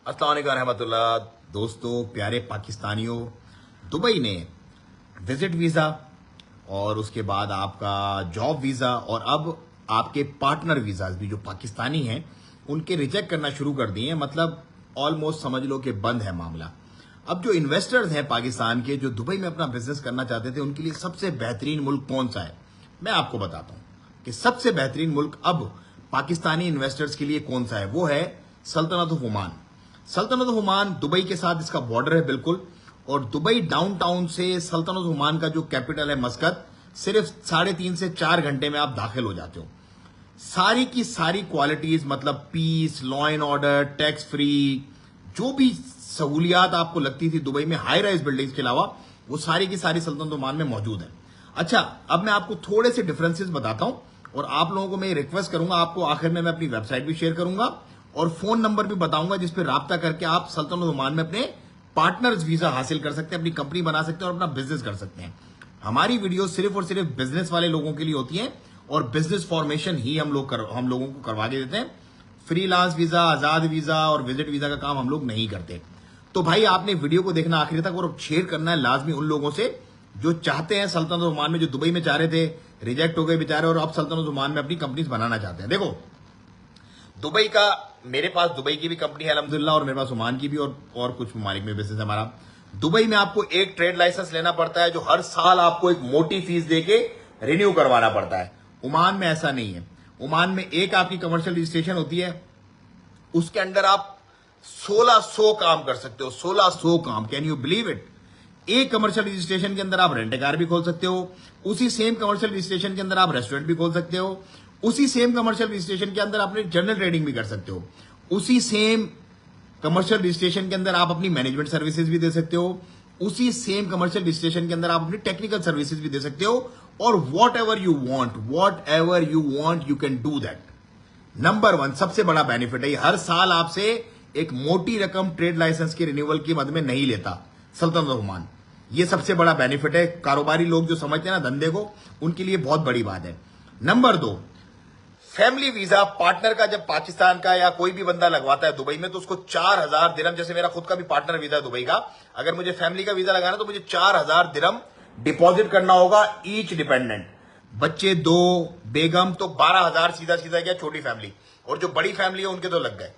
अस्सलाम वालेकुम रहमतुल्लाह। दोस्तों, प्यारे पाकिस्तानियों, दुबई ने विजिट वीज़ा और उसके बाद आपका जॉब वीज़ा और अब आपके पार्टनर वीज़ाज भी जो पाकिस्तानी हैं उनके रिजेक्ट करना शुरू कर दिए हैं। मतलब ऑलमोस्ट समझ लो कि बंद है मामला। अब जो इन्वेस्टर्स हैं पाकिस्तान के जो दुबई में अपना बिजनेस करना चाहते थे उनके लिए सबसे बेहतरीन मुल्क कौन सा है, मैं आपको बताता हूं कि सबसे बेहतरीन मुल्क अब पाकिस्तानी इन्वेस्टर्स के लिए कौन सा है। वो है सल्तनत ऑफ ओमान। सल्तनत ऑफ ओमान दुबई के साथ इसका बॉर्डर है बिल्कुल, और दुबई डाउनटाउन से सल्तनत ऑफ ओमान का जो कैपिटल है मस्कत, सिर्फ 3.5 से 4 घंटे में आप दाखिल हो जाते हो। सारी की सारी क्वालिटीज, मतलब peace, law and order, tax free, जो भी सहूलियात आपको लगती थी दुबई में हाई राइज बिल्डिंग्स के अलावा, वो सारी की सारी सल्तनत ओमान में मौजूद है। अच्छा, अब मैं आपको थोड़े से डिफरेंसेस बताता हूं और आप लोगों को मैं रिक्वेस्ट करूंगा, आपको आखिर में मैं अपनी वेबसाइट भी शेयर करूंगा और फोन नंबर भी बताऊंगा जिस पर राब्ता करके आप सल्तनत ओमान में अपने पार्टनर्स वीजा हासिल कर सकते हैं, अपनी कंपनी बना सकते हैं और अपना बिजनेस कर सकते हैं। हमारी वीडियो सिर्फ और सिर्फ बिजनेस वाले लोगों के लिए होती है और बिजनेस फॉर्मेशन ही हम लोगों को करवा के देते हैं। फ्रीलांस वीजा, आजाद वीजा और विजिट वीजा का काम हम लोग नहीं करते। तो भाई आपने वीडियो को देखना आखिर तक और शेयर करना है लाजमी उन लोगों से जो चाहते हैं सल्तनत ओमान में, जो दुबई में चाह रहे थे, रिजेक्ट हो गए बेचारे और अब सल्तनत ओमान में अपनी कंपनीज बनाना चाहते हैं। देखो, दुबई का, मेरे पास दुबई की भी कंपनी है अल्हम्दुलिल्लाह और मेरे पास ओमान की भी और कुछ ममालिक में बिजनेस है हमारा। दुबई में आपको एक ट्रेड लाइसेंस लेना पड़ता है जो हर साल आपको एक मोटी फीस देके रिन्यू करवाना पड़ता है। ओमान में ऐसा नहीं है। ओमान में एक आपकी कमर्शियल रजिस्ट्रेशन होती है, उसके अंदर आप 1600 काम कर सकते हो। 1600 काम, कैन यू बिलीव इट। एक कमर्शियल रजिस्ट्रेशन के अंदर आप रेंट कार भी खोल सकते हो, उसी सेम कमर्शियल रजिस्ट्रेशन के अंदर आप रेस्टोरेंट भी खोल सकते हो, उसी सेम कमर्शियल रजिस्ट्रेशन के अंदर अपने जनरल ट्रेडिंग भी कर सकते हो, उसी सेम कमर्शियल रजिस्ट्रेशन के अंदर आप अपनी मैनेजमेंट सर्विसेज भी दे सकते हो, उसी सेम कमर्शियल रजिस्ट्रेशन के अंदर आप अपनी टेक्निकल सर्विसेज भी दे सकते हो, और what ever you want you can do that. Number 1 सबसे बड़ा बेनिफिट है, हर साल आपसे एक मोटी रकम ट्रेड लाइसेंस के रिन्यूअल की मद में नहीं लेता सल्तनत ऑफ ओमान। ये सबसे बड़ा बेनिफिट है। कारोबारी लोग जो समझते हैं ना धंधे को, उनके लिए बहुत बड़ी बात है। नंबर 2, फैमिली वीजा पार्टनर का जब पाकिस्तान का या कोई भी बंदा लगवाता है दुबई में तो उसको 4000 दिरहम, जैसे मेरा खुद का भी पार्टनर वीजा है दुबई का, अगर मुझे फैमिली का वीजा लगाना तो मुझे 4000 दिरहम डिपॉजिट करना होगा ईच डिपेंडेंट। बच्चे 2, बेगम तो 12,000 सीधा सीधा गया, छोटी फैमिली, और जो बड़ी फैमिली है उनके तो लग गए।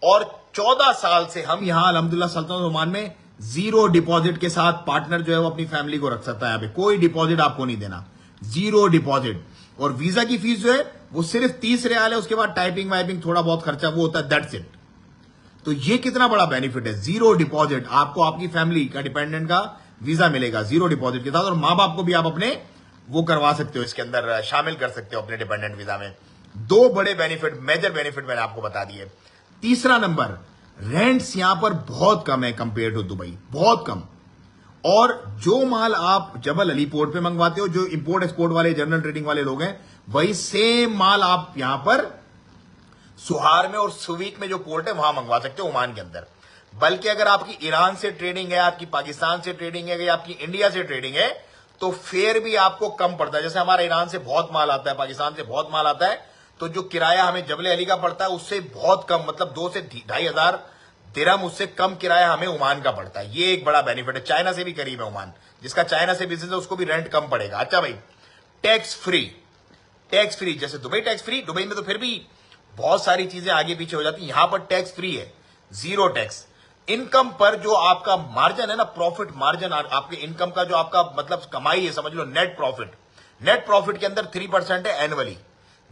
और 14 साल से हम यहां अल्हम्दुलिल्लाह सल्तनत ओमान में जीरो डिपॉजिट के साथ पार्टनर जो है वो अपनी फैमिली को रख सकता है। यहाँ पे कोई डिपॉजिट आपको नहीं देना, जीरो डिपॉजिट। और वीजा की फीस जो है वो सिर्फ 30 रियाल है, उसके बाद टाइपिंग वाइपिंग थोड़ा बहुत खर्चा वो होता है, दैट्स इट। तो ये कितना बड़ा बेनिफिट है, जीरो डिपॉजिट। आपको आपकी फैमिली का डिपेंडेंट का वीजा मिलेगा जीरो डिपॉजिट के साथ, और मां बाप को भी आप अपने वो करवा सकते हो, इसके अंदर शामिल कर सकते हो अपने डिपेंडेंट वीजा में। 2 बड़े बेनिफिट, मेजर बेनिफिट मैंने आपको बता दिए। तीसरा नंबर, रेंट्स यहां पर बहुत कम है कंपेयर टू दुबई, बहुत कम। और जो माल आप जबल अली पोर्ट पे मंगवाते हो, जो इंपोर्ट एक्सपोर्ट वाले जनरल ट्रेडिंग वाले लोग हैं, वही सेम माल आप यहां पर सुहार में और सुवीक में जो पोर्ट है वहां मंगवा सकते हो ओमान के अंदर। बल्कि अगर आपकी ईरान से ट्रेडिंग है, आपकी पाकिस्तान से ट्रेडिंग है, या आपकी इंडिया से ट्रेडिंग है, तो फेयर भी आपको कम पड़ता है। जैसे हमारा ईरान से बहुत माल आता है, पाकिस्तान से बहुत माल आता है, तो जो किराया हमें जबल अली का पड़ता है उससे बहुत कम, मतलब 2 से 2,500 दिरहम उससे कम किराया हमें ओमान का पड़ता है। ये एक बड़ा बेनिफिट है। चाइना से भी करीब है ओमान, जिसका चाइना से बिजनेस है उसको भी रेंट कम पड़ेगा। अच्छा भाई, टैक्स फ्री, टैक्स फ्री, जैसे दुबई टैक्स फ्री, दुबई में तो फिर भी बहुत सारी चीजें आगे पीछे हो जाती है, यहां पर टैक्स फ्री है, जीरो टैक्स। इनकम पर जो आपका मार्जिन है ना, प्रॉफिट मार्जिन, आपके इनकम का जो आपका मतलब कमाई है, समझ लो नेट प्रॉफिट, नेट प्रॉफिट के अंदर 3% है एनुअली।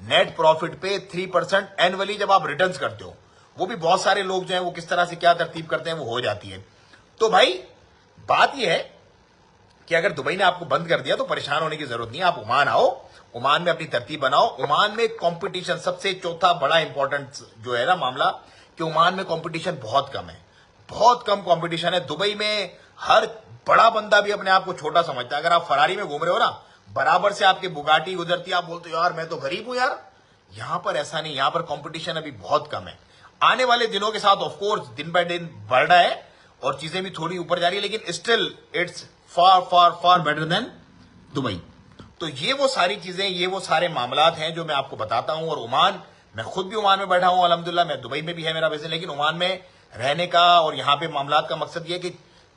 नेट प्रॉफिट पे 3% एनुअली जब आप रिटर्न्स करते हो, वो भी बहुत सारे लोग जो है वो किस तरह से क्या तरतीब करते हैं वो हो जाती है। तो भाई बात यह है कि अगर दुबई ने आपको बंद कर दिया तो परेशान होने की जरूरत नहीं है। आप ओमान आओ, ओमान में अपनी तरतीब बनाओ। ओमान में कंपटीशन, सबसे चौथा बड़ा इंपॉर्टेंट जो है ना मामला, कि ओमान में कंपटीशन बहुत कम है, बहुत कम कंपटीशन है। दुबई में हर बड़ा बंदा भी अपने आप को छोटा समझता है। अगर आप फरारी में घूम रहे हो ना, बराबर से आपकी बुगाटी गुजरती है, आप बोलते हो यार मैं तो गरीब हूं यार। यहां पर ऐसा नहीं, यहां पर कंपटीशन अभी बहुत कम है। आने वाले दिनों के साथ ऑफकोर्स दिन बाय दिन बढ़ रहा है और चीजें भी थोड़ी ऊपर जा रही है, लेकिन still it's far far far better than Dubai. तो ये वो सारी चीजें, ये वो सारे मामलात हैं जो मैं आपको बताता हूं। और ओमान, मैं खुद भी ओमान में बैठा हूं अल्हम्दुलिल्लाह, मैं दुबई में भी है मेरा बिजनेस, लेकिन ओमान में रहने का और यहाँ पे मामलात का मकसद ये है कि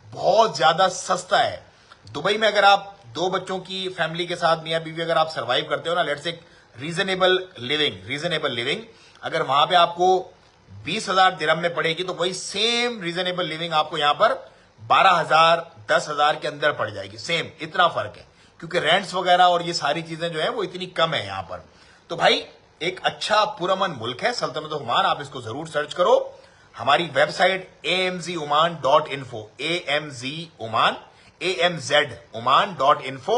बहुत ज्यादा सस्ता है। दुबई में अगर आप 2 बच्चों की फैमिली के साथ मियां बीवी अगर आप सरवाइव करते हो ना, लेट्स से रीजनेबल लिविंग अगर वहां पे आपको 20,000 दिरहम में पड़ेगी तो वही सेम रीजनेबल लिविंग आपको यहां पर 12,000 10,000 के अंदर पड़ जाएगी। सेम इतना फर्क है, क्योंकि रेंट्स वगैरह और ये सारी चीजें जो है वो इतनी कम है यहां पर। तो भाई एक अच्छा पुरअमन मुल्क है सल्तनत ओमान, आप इसको जरूर सर्च करो। हमारी वेबसाइट amzoman.info amzoman.info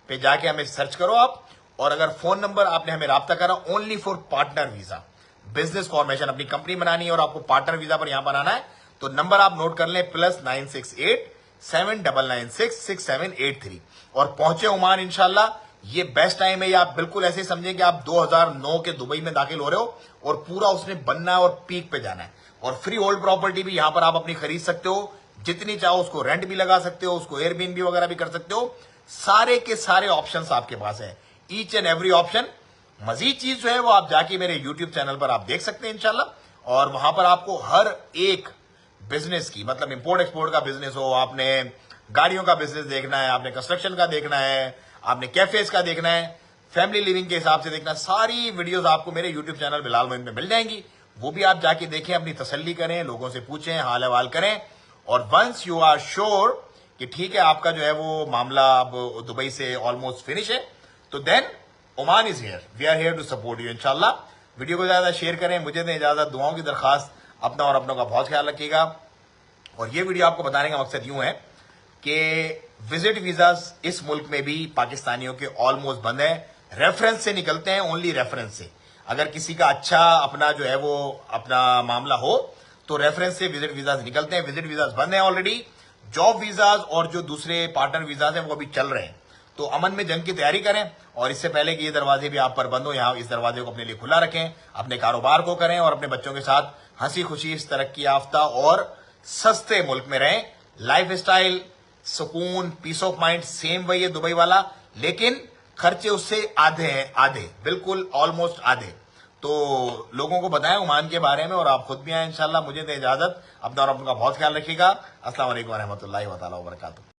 पे जाके हमें सर्च करो आप। और अगर फोन नंबर आपने हमें राब्ता करा only for partner visa, business formation, अपनी कंपनी बनानी है और आपको पार्टनर वीजा पर यहां बनाना है, तो नंबर आप नोट कर लें +968 799 6783 और पहुंचे ओमान इंशाल्लाह। ये बेस्ट टाइम है, या आप बिल्कुल ऐसे समझें कि आप 2009 के दुबई में दाखिल हो रहे हो और पूरा उसने बनना है और पीक पे जाना है। और फ्री होल्ड प्रॉपर्टी भी यहां पर आप अपनी खरीद सकते हो, जितनी चाहो उसको रेंट भी लगा सकते हो, उसको एयरबीएनबी वगैरह भी कर सकते हो। सारे के सारे ऑप्शंस आपके पास है, ईच एंड एवरी ऑप्शन। मजीद चीज जो है वो आप जाके मेरे यूट्यूब चैनल पर आप देख सकते हैं इंशाल्लाह। और वहां पर आपको हर एक बिजनेस की, मतलब इंपोर्ट एक्सपोर्ट का बिजनेस हो, आपने गाड़ियों का बिजनेस देखना है, आपने कंस्ट्रक्शन का देखना है, आपने कैफेज का देखना है, फैमिली लिविंग के हिसाब से देखना है, सारी वीडियोस आपको मेरे यूट्यूब चैनल बिलाल मोइन में मिल जाएंगी। वो भी आप जाके देखें, अपनी तसल्ली करें, लोगों से पूछें, हाल हवाल करें। और वंस यू आर श्योर कि ठीक है आपका जो है वो मामला अब दुबई से ऑलमोस्ट फिनिश है, तो then Oman is here, we are here to support you इंशाल्लाह। वीडियो को ज्यादा शेयर करें, मुझे दें इजाजत, दुआओं की दरखास्त, अपना और अपनों का बहुत ख्याल रखिएगा। और ये वीडियो आपको बताने का मकसद यूं है कि विजिट वीजाज इस मुल्क में भी पाकिस्तानियों के ऑलमोस्ट बंद है, रेफरेंस से निकलते हैं, ओनली रेफरेंस से। अगर किसी का अच्छा अपना जो है वो अपना मामला हो तो रेफरेंस से विजिट वीजाज निकलते हैं। विजिट वीजाज बंद है ऑलरेडी। जॉब वीजाज और जो दूसरे पार्टनर वीजाज हैं वो अभी चल रहे हैं। तो अमन में जंग की तैयारी करें, और इससे पहले कि ये दरवाजे भी आप पर बंद हो, यहां इस दरवाजे को अपने लिए खुला रखें, अपने कारोबार को करें और अपने बच्चों के साथ हंसी खुशी इस तरक्की याफ्ता और सस्ते मुल्क में रहें। लाइफ स्टाइल, सुकून, पीस ऑफ माइंड सेम वही है दुबई वाला, लेकिन खर्चे उससे आधे हैं, आधे बिल्कुल ऑलमोस्ट आधे। तो लोगों को बताएं ओमान के बारे में और आप खुद भी आए इंशाल्लाह। मुझे दे इजाजत, अपना और अपना बहुत ख्याल रखिएगा। अस्सलाम वालेकुम व रहमतुल्लाहि व तआला व बरकातहू।